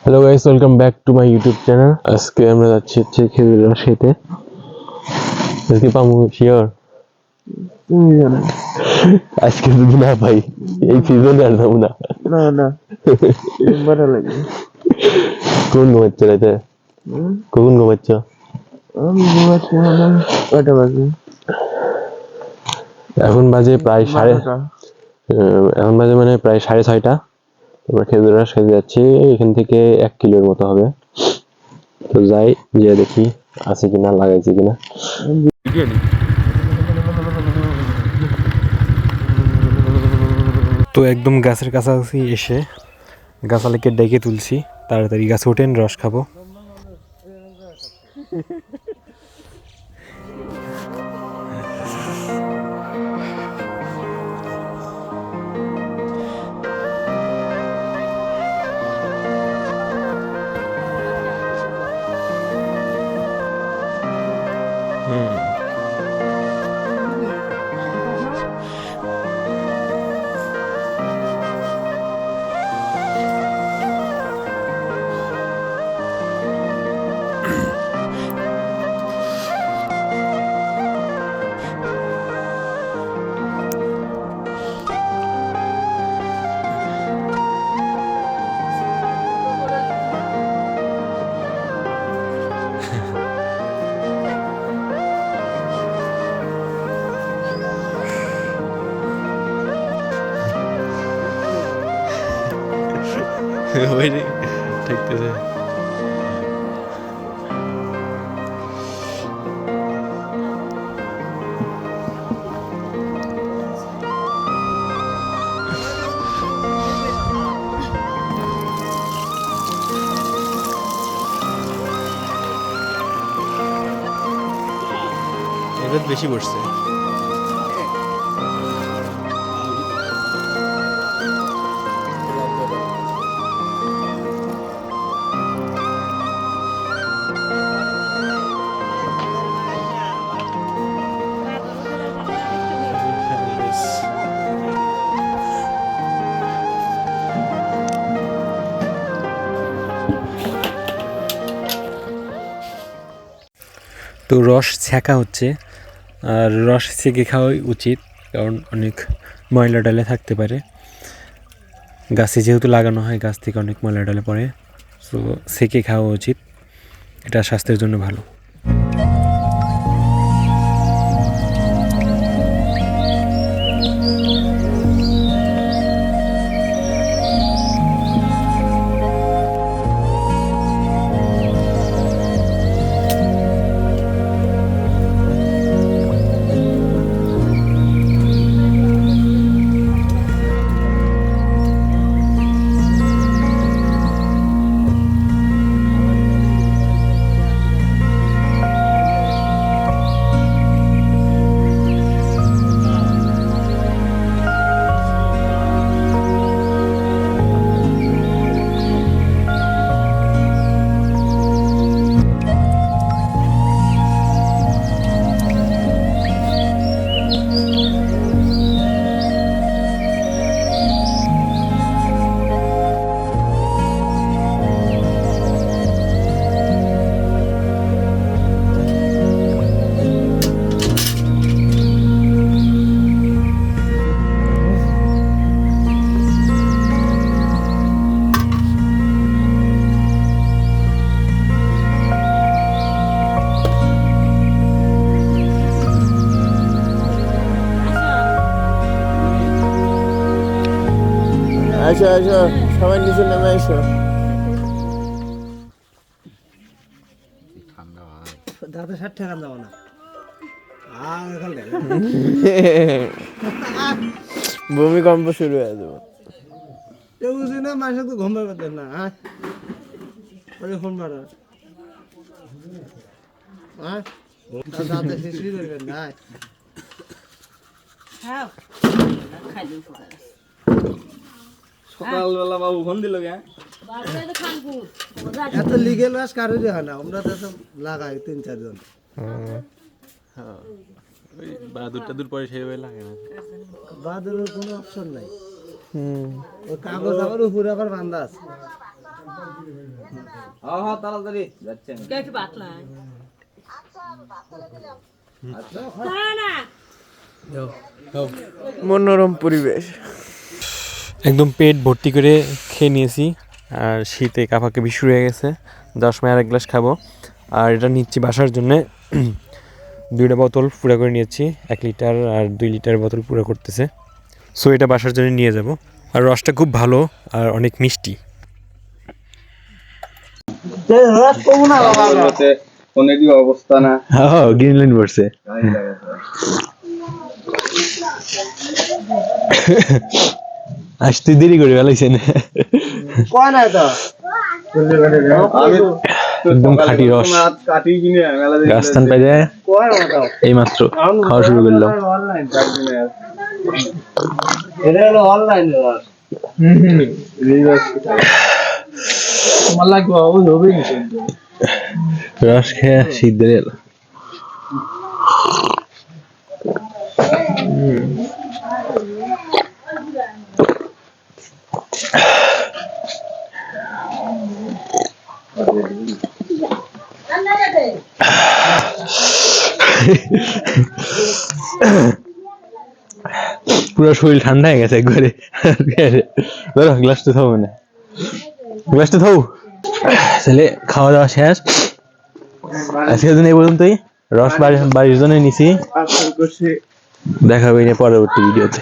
Hello guys, welcome back to my YouTube channel. আজকে আমরা যাচ্ছি খেজুর রস খেতে। আজকে পামু শিওর তুমি জানো আজকে যদি না পাই এই সিজনে আর যাবো না। না না ভালো লাগে কোন ঘুমাচ্ছ রাতে? কখন ঘুমাচ্ছ? আমি ঘুমাচ্ছি হলাম কয়টা বাজে এখন বাজে প্রায় বারোটা। এখন বাজে মানে প্রায় 6:30। আমরা খেজুর রস খেতে যাচ্ছি, এখান থেকে 1 কিলোর মতো হবে। তো যাই, গিয়ে দেখি আছে কিনা, লাগাইছে কিনা। তো একদম গাছের কাছাকাছি এসে গাছালিকে ডেকে তুলছি, তাড়াতাড়ি গাছে ওঠেন, রস খাবো। ওই রে ঠেকতেছে। এবার বেশি পড়ছে। তো রস ছ্যাঁকা হচ্ছে, আর রস ছেঁকে খাওয়াই উচিত, কারণ অনেক ময়লা ডালে থাকতে পারে। গাছে যেহেতু লাগানো হয়, গাছ থেকে অনেক ময়লা ডালে পড়ে, সো ছেঁকে খাওয়া উচিত, এটা স্বাস্থ্যের জন্য ভালো। আসো আসো, সবাই নিচে নেমে আসো। দাদা 60 টাকা দাও না। ভূমিকম্প শুরু হয়ে যাবে। কেউ বুঝি না, মানুষ তো ঘুম পাবে না। হ্যাঁ ফোন মারা হ্যাঁ দাদা শেষই করবেন না। সকালবেলা বাবু ফোন দিল কে? এত লিগেল বাস কারোর হয় না, আমরা তো সব লাগাই 3-4 জন। ওই বাহাদুরটা দূর পরে সেই লাগে না, বাদুরের কোনো অপশন নাই। ওই কাগজ আবার উপরে আবার বান্ধা আছে। হ্যাঁ তাড়াতাড়ি যাচ্ছে একটু পাতলা মনোরম পরিবেশ। একদম পেট ভর্তি করে খেয়ে নিয়েছি আর শীতে কাঁপাকাঁপি শুরু হয়ে গেছে। 10 সময় আর এক গ্লাস খাবো। আর এটা নিচ্ছি বাসার জন্যে 2টা বোতল পুরো করে নিয়েছি, 1 লিটার আর 2 লিটার বোতল পুরো করতেছে। সো এটা বাসার জন্য নিয়ে যাব। আর রসটা খুব ভালো আর অনেক মিষ্টি। ফোনে কি অবস্থা না হ্যাঁ গ্রিন লাইন পড়ছে। আসতে দেরি করে ফেলাইছেন। কয় না তো আমি একদম খাঁটি রস। কাটি কিনে মেলা গাছটান পাইলে কয় না তো এই মাত্র খাওয়া শুরু করলাম। অনলাইন এটা হলো অনলাইন তোমার লাগবে ওই হবে রস খেয়ে শীত ধরে এলো। পুরো শরীর ঠান্ডা হয়ে গেছে একবারে। ধরো গ্লাসটা থাও, মানে গ্লাসটা থাও। ছেলে খাওয়া দাওয়া শেষ। আজকের দিন এই পর্যন্তই। রস বাড়ির জন্য নিছি। দেখা হবে পরবর্তী ভিডিওতে।